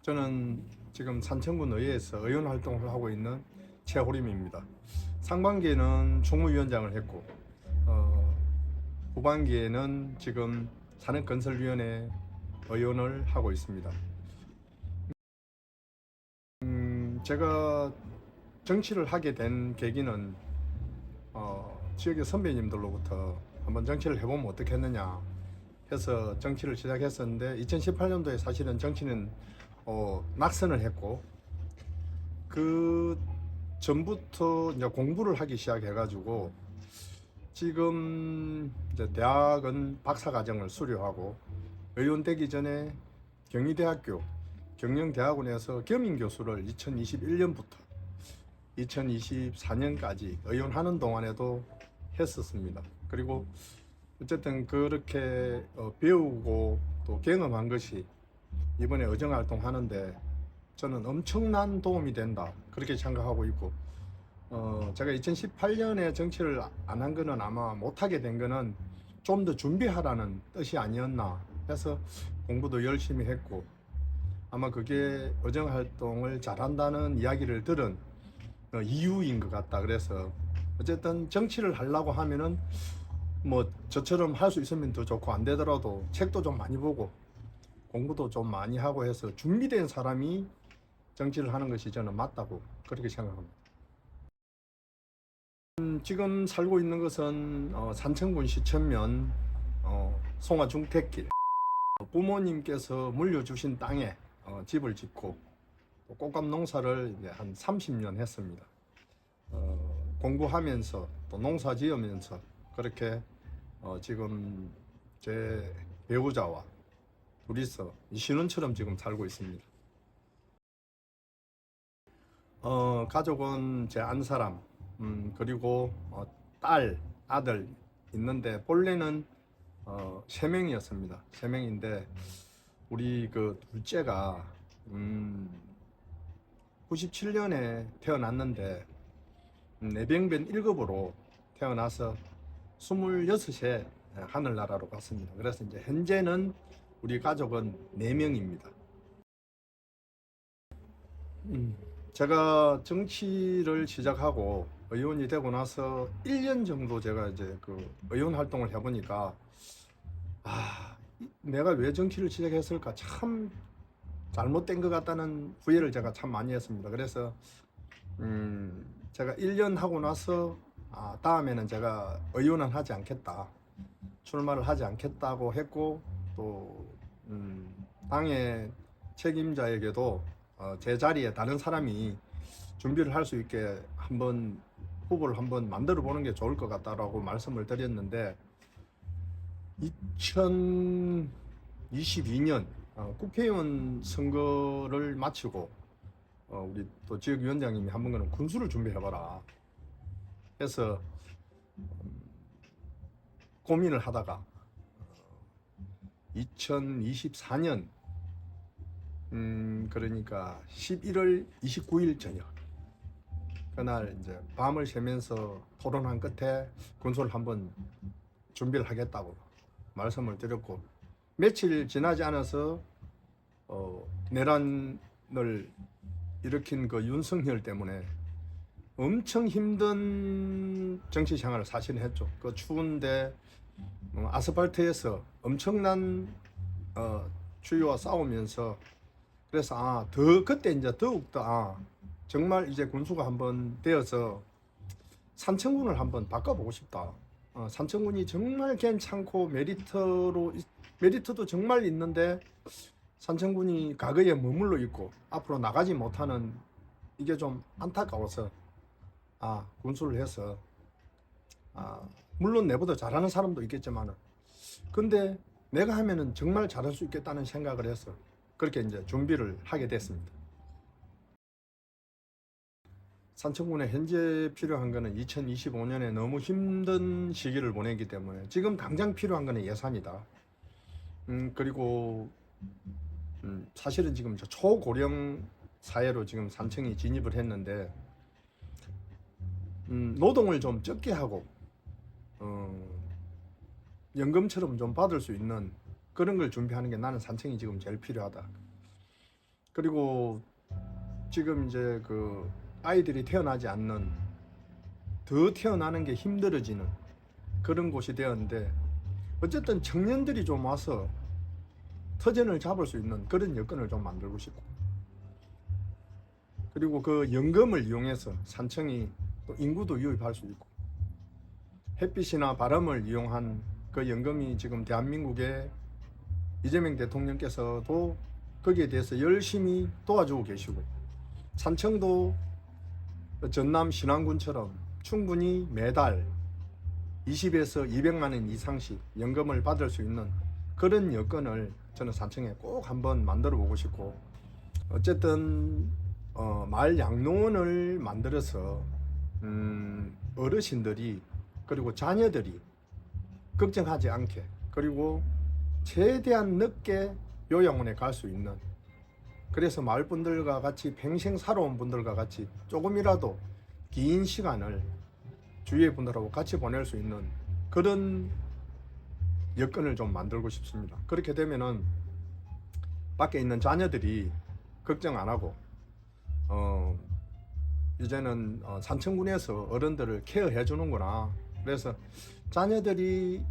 저는 지금 산청군 의회에서 의원 활동을 하고 있는 최호림입니다. 상반기에는 총무위원장을 했고 후반기에는 지금 산업건설위원회 의원을 하고 있습니다. 제가 정치를 하게 된 계기는 지역의 선배님들로부터 한번 정치를 해보면 어떻겠느냐 해서 정치를 시작했었는데 2018년도에 사실은 정치는 낙선을 했고 그 전부터 이제 공부를 하기 시작해가지고 지금 이제 대학은 박사과정을 수료하고 의원 되기 전에 경희대학교 경영대학원에서 겸임교수를 2021년부터 2024년까지 의원하는 동안에도 했었습니다. 그리고 어쨌든 그렇게 배우고 또 경험한 것이 이번에 의정활동 하는데 저는 엄청난 도움이 된다 그렇게 생각하고 있고 제가 2018년에 정치를 안 한 거는 아마 못하게 된 거는 좀 더 준비하라는 뜻이 아니었나 해서 공부도 열심히 했고 아마 그게 의정활동을 잘한다는 이야기를 들은 이유인 것 같다. 그래서 어쨌든 정치를 하려고 하면은 뭐 저처럼 할 수 있으면 더 좋고 안 되더라도 책도 좀 많이 보고 공부도 좀 많이 하고 해서 준비된 사람이 정치를 하는 것이 저는 맞다고 그렇게 생각합니다. 지금 살고 있는 것은 산청군 시천면 송화중택길 부모님께서 물려주신 땅에 집을 짓고 또 꽃감 농사를 이제 한 30년 했습니다. 공부하면서 또 농사 지으면서 그렇게 지금 제 배우자와 둘이서 신혼처럼 지금 살고 있습니다. 가족은 제 안사람 그리고 딸, 아들 있는데 본래는 3명이었습니다. 3명인데 우리 그 둘째가 97년에 태어났는데 내병변 1급으로 태어나서 26세 하늘나라로 갔습니다. 그래서 이제 현재는 우리 가족은 4명입니다. 제가 정치를 시작하고 의원이 되고 나서 1년 정도 제가 이제 그 의원 활동을 해보니까 내가 왜 정치를 시작했을까 참 잘못된 것 같다는 후회를 제가 참 많이 했습니다. 그래서 제가 1년 하고 나서 다음에는 제가 의원은 하지 않겠다, 출마를 하지 않겠다고 했고 또 당의 책임자에게도 제 자리에 다른 사람이 준비를 할 수 있게 한번 후보를 한번 만들어 보는 게 좋을 것 같다라고 말씀을 드렸는데 2022년 국회의원 선거를 마치고 우리 또 지역위원장님이 한 번은 군수를 준비해봐라 해서 고민을 하다가 2024년 그러니까 11월 29일 저녁 그날 이제 밤을 새면서 토론한 끝에 군수를 한번 준비를 하겠다고 말씀을 드렸고 며칠 지나지 않아서 내란을 일으킨 그 윤석열 때문에 엄청 힘든 정치 생활을 사실 했죠. 그 추운데 아스팔트에서 엄청난 추위와 싸우면서 그래서 더 그때 이제 더욱더 정말 이제 군수가 한번 되어서 산청군을 한번 바꿔보고 싶다. 산청군이 정말 괜찮고 메리트도 정말 있는데 산청군이 과거에 머물러 있고 앞으로 나가지 못하는 이게 좀 안타까워서 군수를 해서 물론 내보다 잘하는 사람도 있겠지만 근데 내가 하면은 정말 잘할 수 있겠다는 생각을 해서 그렇게 이제 준비를 하게 됐습니다. 산청군에 현재 필요한 거는 2025년에 너무 힘든 시기를 보내기 때문에 지금 당장 필요한 거는 예산이다. 그리고 사실은 지금 초고령 사회로 지금 산청이 진입을 했는데 노동을 좀 적게 하고 연금처럼 좀 받을 수 있는 그런 걸 준비하는 게 나는 산청이 지금 제일 필요하다. 그리고 지금 이제 그 아이들이 태어나지 않는, 더 태어나는 게 힘들어지는 그런 곳이 되었는데, 어쨌든 청년들이 좀 와서 터전을 잡을 수 있는 그런 여건을 좀 만들고 싶고, 그리고 그 연금을 이용해서 산청이 또 인구도 유입할 수 있고, 햇빛이나 바람을 이용한 그 연금이 지금 대한민국의 이재명 대통령께서도 거기에 대해서 열심히 도와주고 계시고, 산청도 전남 신안군처럼 충분히 매달 20에서 200만 원 이상씩 연금을 받을 수 있는 그런 여건을 저는 산청에 꼭 한번 만들어 보고 싶고, 어쨌든 마을 양로원을 만들어서 어르신들이 그리고 자녀들이 걱정하지 않게, 그리고 최대한 늦게 요양원에 갈 수 있는, 그래서 마을 분들과 같이 평생 살아온 분들과 같이 조금이라도 긴 시간을 주위의 분들하고 같이 보낼 수 있는 그런 여건을 좀 만들고 싶습니다. 그렇게 되면은 밖에 있는 자녀들이 걱정 안 하고 이제는 산청군에서 어른들을 케어해 주는구나, 그래서 자녀들이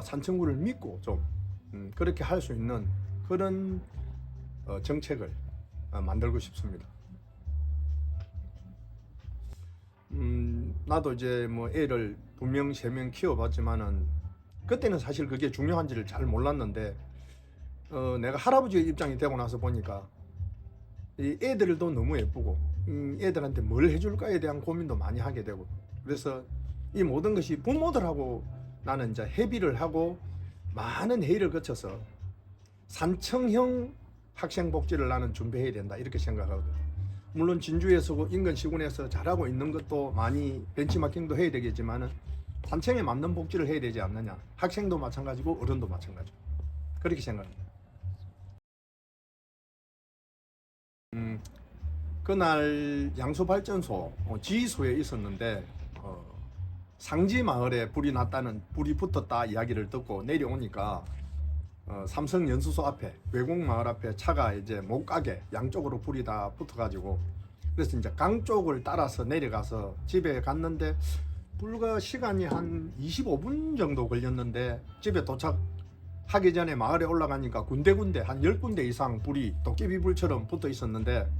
산청군을 믿고 좀 그렇게 할 수 있는 그런 정책을 만들고 싶습니다. 나도 이제 뭐 애를 2명, 3명 키워봤지만은 그때는 사실 그게 중요한지를 잘 몰랐는데, 내가 할아버지의 입장이 되고 나서 보니까 이 애들도 너무 예쁘고 애들한테 뭘 해줄까에 대한 고민도 많이 하게 되고, 그래서 이 모든 것이 부모들하고 나는 이제 협의를 하고 많은 회의를 거쳐서 산청형 학생복지를 나는 준비해야 된다, 이렇게 생각하거든요. 물론 진주에서고 인근 시군에서 잘하고 있는 것도 많이 벤치마킹도 해야 되겠지만은 산청에 맞는 복지를 해야 되지 않느냐. 학생도 마찬가지고 어른도 마찬가지고 그렇게 생각합니다. 그날 양수발전소 지휘소에 있었는데 상지 마을에 불이 났다는, 불이 붙었다 이야기를 듣고 내려오니까 삼성 연수소 앞에, 외국 마을 앞에 차가 이제 못 가게 양쪽으로 불이 다 붙어가지고, 그래서 이제 강 쪽을 따라서 내려가서 집에 갔는데 불과 시간이 한 25분 정도 걸렸는데, 집에 도착하기 전에 마을에 올라가니까 군데군데 한 10군데 이상 불이 도깨비불처럼 붙어 있었는데,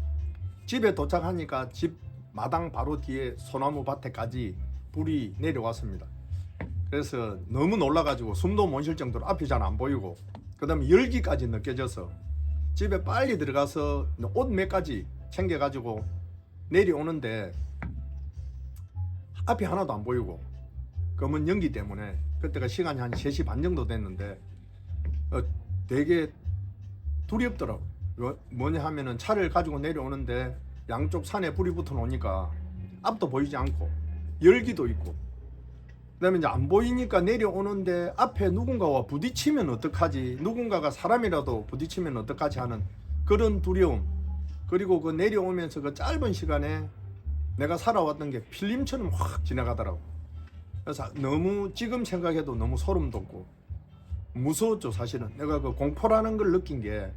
집에 도착하니까 집 마당 바로 뒤에 소나무 밭에까지 불이 내려왔습니다. 그래서 너무 놀라가지고 숨도 못 쉴 정도로 앞이 잘 안 보이고, 그 다음에 열기까지 느껴져서 집에 빨리 들어가서 옷 몇 가지 챙겨가지고 내려오는데 앞이 하나도 안 보이고 검은 연기 때문에, 그때가 시간이 한 3시 반 정도 됐는데 되게 두렵더라고. 뭐냐 하면은 차를 가지고 내려오는데 양쪽 산에 불이 붙어 놓으니까 앞도 보이지 않고 열기도 있고, 그 다음에 이제 안 보이니까 내려오는데 앞에 누군가와 부딪히면 어떡하지, 누군가가 사람이라도 부딪히면 어떡하지 하는 그런 두려움, 그리고 그 내려오면서 그 짧은 시간에 내가 살아왔던 게 필름처럼 확 지나가더라고. 그래서 너무 지금 생각해도 너무 소름 돋고 무서웠죠. 사실은 내가 그 공포라는 걸 느낀 게,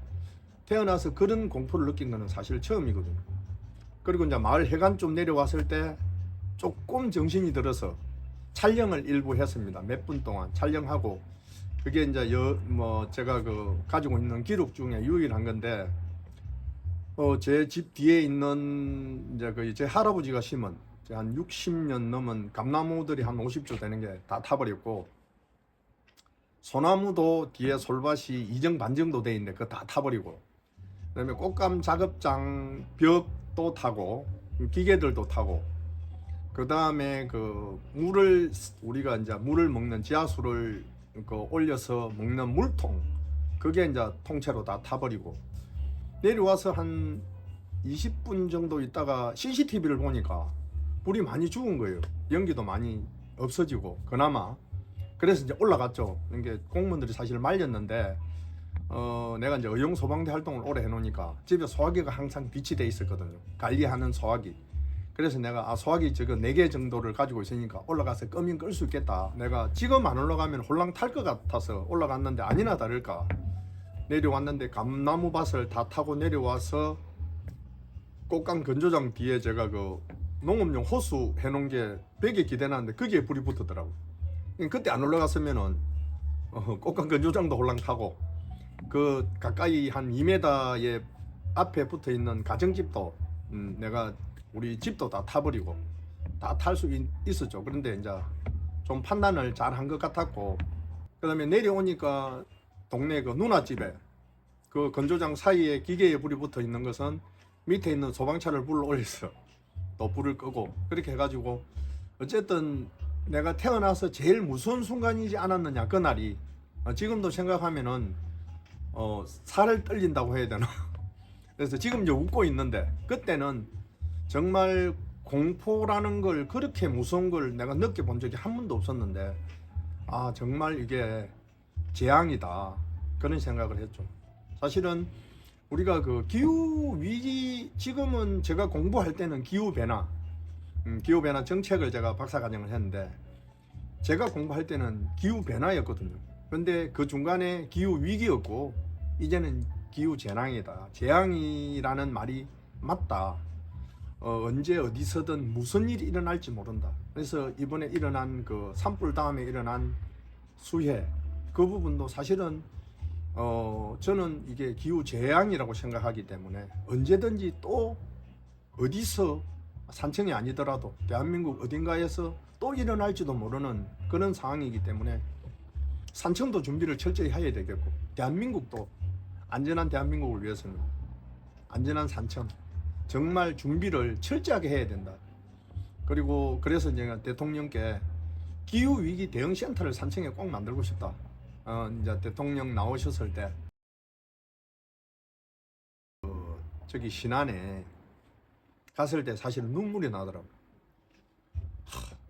태어나서 그런 공포를 느낀 거는 사실 처음이거든요. 그리고 이제 마을 해관 좀 내려왔을 때 조금 정신이 들어서 촬영을 일부 했습니다. 몇 분 동안 촬영하고, 그게 이제 제가 그 가지고 있는 기록 중에 유일한 건데, 제 집 뒤에 있는 이제 제 할아버지가 심은 한 60년 넘은 감나무들이 한 50조 되는 게 다 타버렸고, 소나무도 뒤에 솔밭이 2정 반 정도 돼 있는데 그거 다 타버리고, 그다음에 꽃감 작업장 벽도 타고 기계들도 타고, 그 다음에 그 물을, 우리가 이제 물을 먹는 지하수를 올려서 먹는 물통, 그게 이제 통째로 다 타버리고, 내려와서 한 20분 정도 있다가 CCTV를 보니까 불이 많이 죽은 거예요. 연기도 많이 없어지고 그나마. 그래서 이제 올라갔죠. 이게 공무원들이 사실 말렸는데 내가 이제 의용 소방대 활동을 오래 해놓으니까 집에 소화기가 항상 비치돼 있었거든요. 관리하는 소화기. 그래서 내가 소화기 저거 4개 정도를 가지고 있으니까 올라가서 끄면 끌 수 있겠다. 내가 지금 안 올라가면 홀랑 탈 것 같아서 올라갔는데, 아니나 다를까 내려왔는데 감나무 밭을 다 타고 내려와서 꽃강 건조장 뒤에 제가 그 농업용 호수 해놓은 게 벽에 기대놨는데 거기에 불이 붙었더라고. 그때 안 올라갔으면은 꽃강 건조장도 홀랑 타고 그 가까이 한 2m의 앞에 붙어 있는 가정집도 내가 우리 집도 다 타버리고 다 탈 수 있었죠. 그런데 이제 좀 판단을 잘 한 것 같았고, 그 다음에 내려오니까 동네 그 누나집에 그 건조장 사이에 기계에 불이 붙어 있는 것은 밑에 있는 소방차를 불러 올렸어. 또 불을 끄고 그렇게 해가지고 어쨌든 내가 태어나서 제일 무서운 순간이지 않았느냐 그날이. 지금도 생각하면은 살을 떨린다고 해야 되나. 그래서 지금 이제 웃고 있는데 그때는 정말 공포라는 걸, 그렇게 무서운 걸 내가 느껴본 적이 한 번도 없었는데 아 정말 이게 재앙이다 그런 생각을 했죠. 사실은 우리가 그 기후 위기, 지금은 제가 공부할 때는 기후 변화 정책을 제가 박사과정을 했는데 제가 공부할 때는 기후 변화였거든요. 근데 그 중간에 기후 위기였고 이제는 기후 재앙이다. 재앙이라는 말이 맞다. 언제 어디서든 무슨 일이 일어날지 모른다. 그래서 이번에 일어난 그 산불 다음에 일어난 수해, 그 부분도 사실은 저는 이게 기후 재앙이라고 생각하기 때문에 언제든지 또 어디서, 산청이 아니더라도 대한민국 어딘가에서 또 일어날지도 모르는 그런 상황이기 때문에 산청도 준비를 철저히 해야 되겠고, 대한민국도 안전한 대한민국을 위해서는 안전한 산청 정말 준비를 철저하게 해야 된다. 그리고 그래서 제가 대통령께 기후위기 대응센터를 산청에 꼭 만들고 싶다. 이제 대통령 나오셨을 때 저기 신안에 갔을 때 사실 눈물이 나더라고.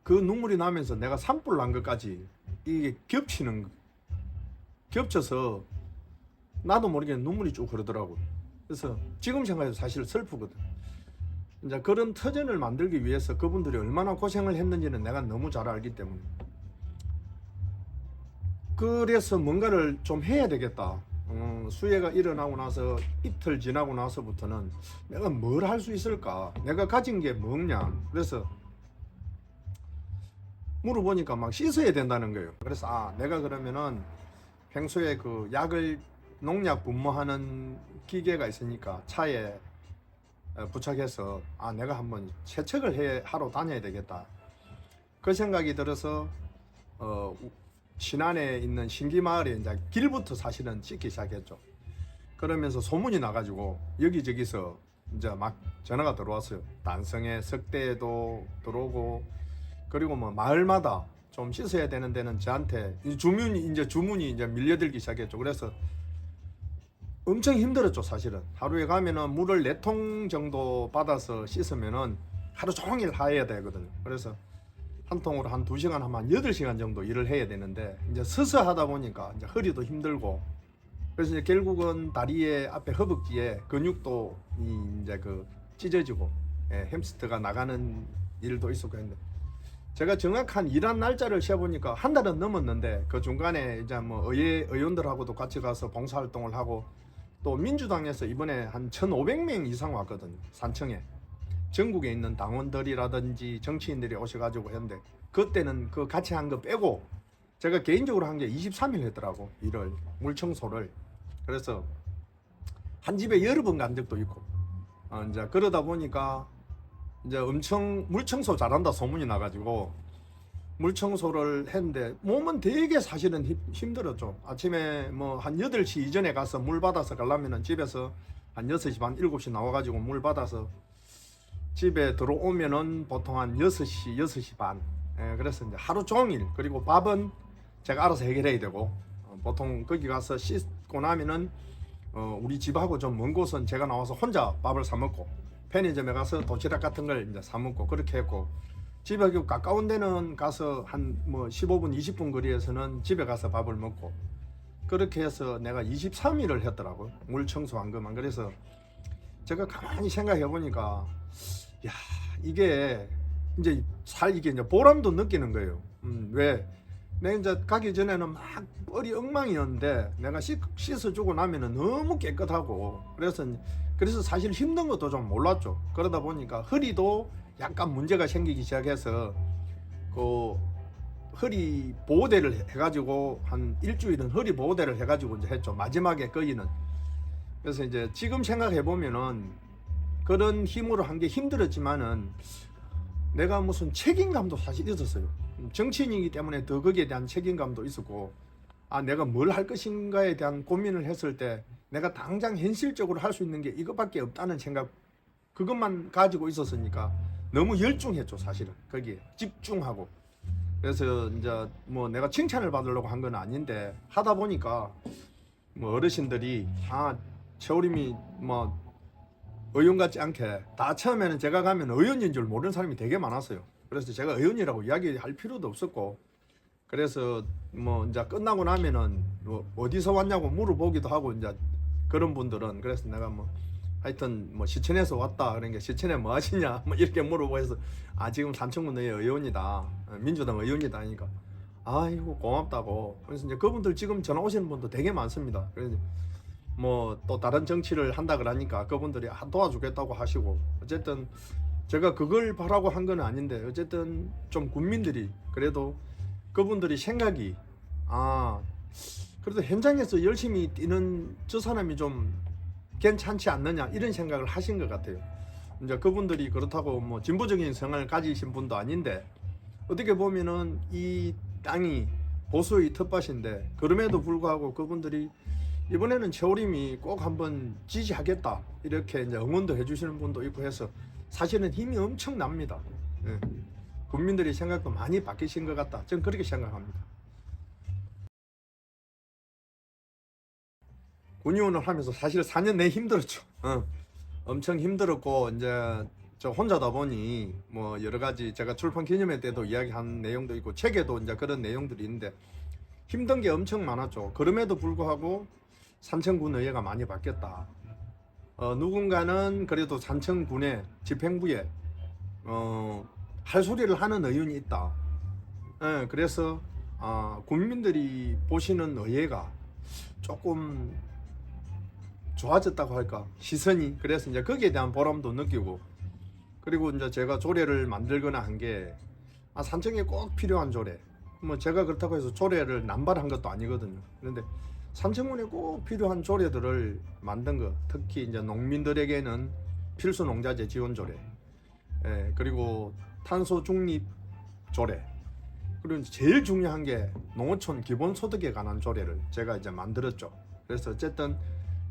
그 눈물이 나면서 내가 산불 난 것까지 이게 겹쳐서 나도 모르게 눈물이 쭉 흐르더라고. 그래서 지금 생각해도 사실 슬프거든. 이제 그런 터전을 만들기 위해서 그분들이 얼마나 고생을 했는지는 내가 너무 잘 알기 때문에, 그래서 뭔가를 좀 해야 되겠다. 수해가 일어나고 나서 이틀 지나고 나서부터는 내가 뭘 할 수 있을까, 내가 가진 게 뭐냐. 그래서 물어보니까 막 씻어야 된다는 거예요. 그래서 내가 그러면은 평소에 그 농약 분무하는 기계가 있으니까 차에 부착해서 내가 한번 세척을 하러 다녀야 되겠다. 그 생각이 들어서 신안에 있는 신기마을에 이제 길부터 사실은 씻기 시작했죠. 그러면서 소문이 나가지고 여기저기서 이제 막 전화가 들어왔어요. 단성에 석대에도 들어오고, 그리고 뭐 마을마다 좀 씻어야 되는 데는 저한테 주문이 이제 밀려들기 시작했죠. 그래서 엄청 힘들었죠. 사실은 하루에 가면은 물을 4통 정도 받아서 씻으면은 하루 종일 해야 되거든요. 그래서 한 통으로 한 2시간 하면 한 8시간 정도 일을 해야 되는데, 이제 서서 하다 보니까 이제 허리도 힘들고, 그래서 이제 결국은 다리에 앞에 허벅지에 근육도 이제 그 찢어지고 햄스터가 나가는 일도 있었고 했는데, 제가 정확한 일한 날짜를 세보니까 한 달은 넘었는데 그 중간에 이제 뭐 의원들하고도 같이 가서 봉사활동을 하고, 또 민주당에서 이번에 한 1,500명 이상 왔거든요. 산청에 전국에 있는 당원들이라든지 정치인들이 오셔가지고 했는데, 그때는 그 같이 한 거 빼고 제가 개인적으로 한 게 23일 했더라고, 일을, 물청소를. 그래서 한 집에 여러 번 간 적도 있고, 이제 그러다 보니까 이제 엄청 물청소 잘한다 소문이 나가지고 물청소를 했는데 몸은 되게 사실은 힘들었죠. 아침에 뭐 한 8시 이전에 가서 물 받아서 가려면은 집에서 한 6시 반 7시 나와가지고 물 받아서 집에 들어오면은 보통 한 6시 반. 그래서 이제 하루 종일, 그리고 밥은 제가 알아서 해결해야 되고, 보통 거기 가서 씻고 나면은 우리 집하고 좀 먼 곳은 제가 나와서 혼자 밥을 사 먹고, 편의점에 가서 도시락 같은 걸 이제 사 먹고 그렇게 했고, 집에 가까운 데는 가서 한 뭐 15분 20분 거리에서는 집에 가서 밥을 먹고, 그렇게 해서 내가 23일을 했더라고요. 물 청소한 것만. 그래서 제가 가만히 생각해 보니까 이게 이제 보람도 느끼는 거예요. 왜 내가 이제 가기 전에는 막 뻘이 엉망이었는데 내가 씻어주고 나면은 너무 깨끗하고 그래서 사실 힘든 것도 좀 몰랐죠. 그러다 보니까 허리도 약간 문제가 생기기 시작해서 그 허리 보호대를 해가지고 한 일주일은 허리 보호대를 해가지고 이제 했죠. 마지막에 거기는. 그래서 이제 지금 생각해 보면은 그런 힘으로 한 게 힘들었지만은 내가 무슨 책임감도 사실 있었어요. 정치인이기 때문에 더 거기에 대한 책임감도 있었고, 아 내가 뭘 할 것인가에 대한 고민을 했을 때 내가 당장 현실적으로 할 수 있는 게 이것밖에 없다는 생각, 그것만 가지고 있었으니까 너무 열중했죠. 사실은 거기에 집중하고. 그래서 이제 뭐 내가 칭찬을 받으려고 한 건 아닌데 하다 보니까 뭐 어르신들이 최우림이 뭐 의원 같지 않게, 다 처음에는 제가 가면 의원인 줄 모르는 사람이 되게 많았어요. 그래서 제가 의원이라고 이야기할 필요도 없었고, 그래서 뭐 이제 끝나고 나면은 뭐 어디서 왔냐고 물어보기도 하고, 이제 그런 분들은, 그래서 내가 뭐 하여튼 뭐 시청에서 왔다 그러니까 시청에 뭐 하시냐 뭐 이렇게 물어보해서 지금 산청군 의원이다, 민주당 의원이다 하니까 아이고 고맙다고. 그래서 이제 그분들 지금 전화 오시는 분도 되게 많습니다. 그래서 뭐 또 다른 정치를 한다 그러니까 그분들이 도와주겠다고 하시고, 어쨌든 제가 그걸 바라고 한 건 아닌데 어쨌든 좀 국민들이 그래도 그분들이 생각이 그래도 현장에서 열심히 뛰는 저 사람이 좀 괜찮지 않느냐 이런 생각을 하신 것 같아요. 이제 그분들이 그렇다고 뭐 진보적인 성향을 가지신 분도 아닌데, 어떻게 보면은 이 땅이 보수의 텃밭인데 그럼에도 불구하고 그분들이 이번에는 최우림이 꼭 한번 지지하겠다 이렇게 이제 응원도 해주시는 분도 있고 해서 사실은 힘이 엄청납니다. 예. 국민들이 생각도 많이 바뀌신 것 같다, 저는 그렇게 생각합니다. 군의원을 하면서 사실 4년 내에 힘들었죠. 엄청 힘들었고, 이제 저 혼자다 보니 뭐 여러 가지 제가 출판 기념회 때도 이야기한 내용도 있고 책에도 이제 그런 내용들이 있는데 힘든 게 엄청 많았죠. 그럼에도 불구하고 산청군 의회가 많이 바뀌었다. 누군가는 그래도 산청군의 집행부에 할 소리를 하는 의원이 있다. 그래서 국민들이 보시는 의회가 조금 좋아졌다고 할까, 시선이. 그래서 이제 거기에 대한 보람도 느끼고, 그리고 이제 제가 조례를 만들거나 한 게 산청에 꼭 필요한 조례, 뭐 제가 그렇다고 해서 조례를 남발한 것도 아니거든요. 그런데 산청군에 꼭 필요한 조례들을 만든 거, 특히 이제 농민들에게는 필수 농자재 지원 조례, 그리고 탄소 중립 조례, 그리고 제일 중요한 게 농어촌 기본소득에 관한 조례를 제가 이제 만들었죠. 그래서 어쨌든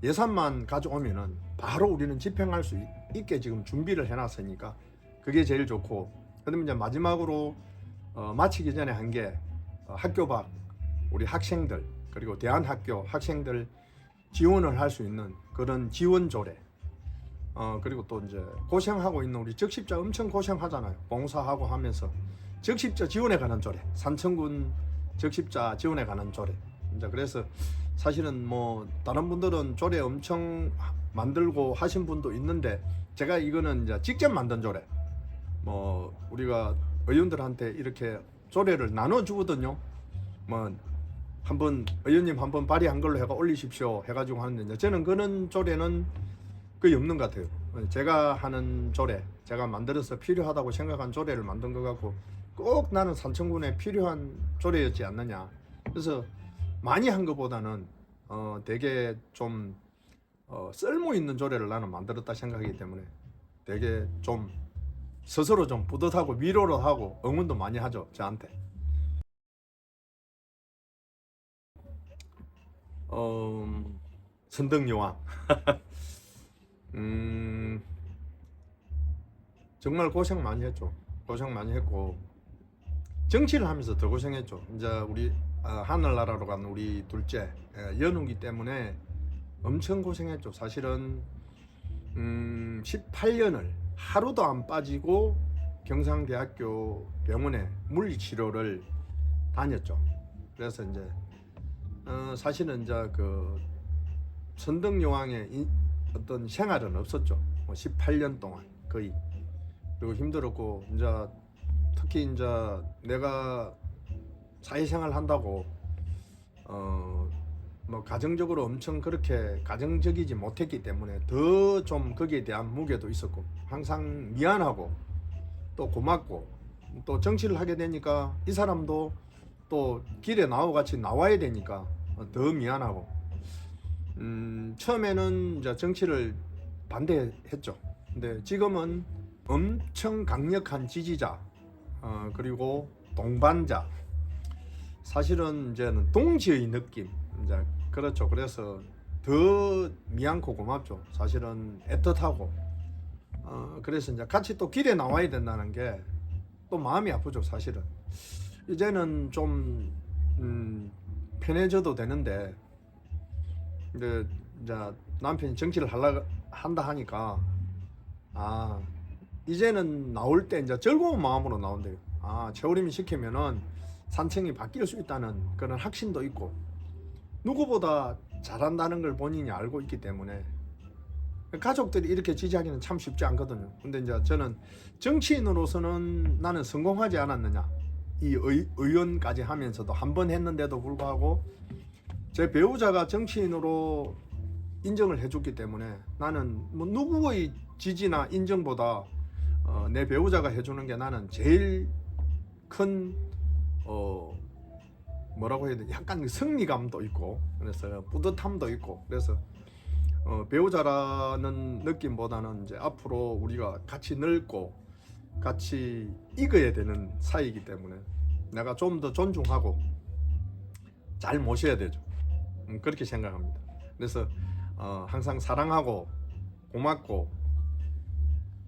예산만 가져오면은 바로 우리는 집행할 수 있게 지금 준비를 해놨으니까 그게 제일 좋고, 그다음에 이제 마지막으로 마치기 전에 한 게 학교 밖 우리 학생들 그리고 대안학교 학생들 지원을 할 수 있는 그런 지원 조례, 그리고 또 이제 고생하고 있는 우리 적십자 엄청 고생하잖아요. 봉사하고 하면서 적십자 지원에 관한 조례, 산청군 적십자 지원에 관한 조례. 이제 그래서 사실은 뭐 다른 분들은 조례 엄청 만들고 하신 분도 있는데 제가 이거는 이제 직접 만든 조례. 뭐 우리가 의원들한테 이렇게 조례를 나눠 주거든요. 뭐 한번 의원님 한번 발의한 걸로 해가 올리십시오 해가지고 하는데, 이제 저는 그런 조례는 거의 없는 것 같아요. 제가 하는 조례, 제가 만들어서 필요하다고 생각한 조례를 만든 것 같고, 꼭 나는 산청군에 필요한 조례였지 않느냐. 그래서 많이 한 것보다는 되게 좀 쓸모 있는 조례를 나는 만들었다 생각하기 때문에 되게 좀 스스로 좀 뿌듯하고 위로를 하고 응원도 많이 하죠, 저한테. 선덕여왕. 정말 고생 많이 했죠. 고생 많이 했고 정치를 하면서 더 고생했죠. 이제 우리 하늘나라로 간 우리 둘째 연우기 때문에 엄청 고생했죠. 사실은 18년을 하루도 안 빠지고 경상대학교 병원에 물리치료를 다녔죠. 그래서 이제 사실은 이제 그 선덕여왕의 어떤 생활은 없었죠. 뭐 18년 동안 거의. 그리고 힘들었고, 이제 특히 이제 내가 사회생활 한다고 뭐 가정적으로 엄청 그렇게 가정적이지 못했기 때문에 더 좀 거기에 대한 무게도 있었고 항상 미안하고 또 고맙고 또 정치를 하게 되니까 이 사람도 또 길에 나와 같이 나와야 되니까 더 미안하고 처음에는 이제 정치를 반대했죠. 근데 지금은 엄청 강력한 지지자 그리고 동반자 사실은 이제는 동지의 느낌 이제 그렇죠. 그래서 더 미안고 고맙죠. 사실은 애틋하고 그래서 이제 같이 또 길에 나와야 된다는 게 또 마음이 아프죠. 사실은 이제는 좀 편해져도 되는데 근데 이제 남편이 정치를 한다 하니까 이제는 나올 때 이제 즐거운 마음으로 나온대요. 최우림이 시키면은 산청이 바뀔 수 있다는 그런 확신도 있고 누구보다 잘한다는 걸 본인이 알고 있기 때문에 가족들이 이렇게 지지하기는 참 쉽지 않거든요. 근데 이제 저는 정치인으로서는 나는 성공하지 않았느냐 이 의원까지 하면서도 한 번 했는데도 불구하고 제 배우자가 정치인으로 인정을 해줬기 때문에 나는 뭐 누구의 지지나 인정보다 내 배우자가 해주는 게 나는 제일 큰 뭐라고 해야 돼? 약간 승리감도 있고 그래서 뿌듯함도 있고 그래서 배우자라는 느낌보다는 이제 앞으로 우리가 같이 늙고 같이 익어야 되는 사이이기 때문에 내가 좀 더 존중하고 잘 모셔야 되죠. 그렇게 생각합니다. 그래서 항상 사랑하고 고맙고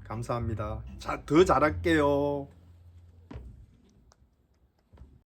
감사합니다. 더 잘할게요.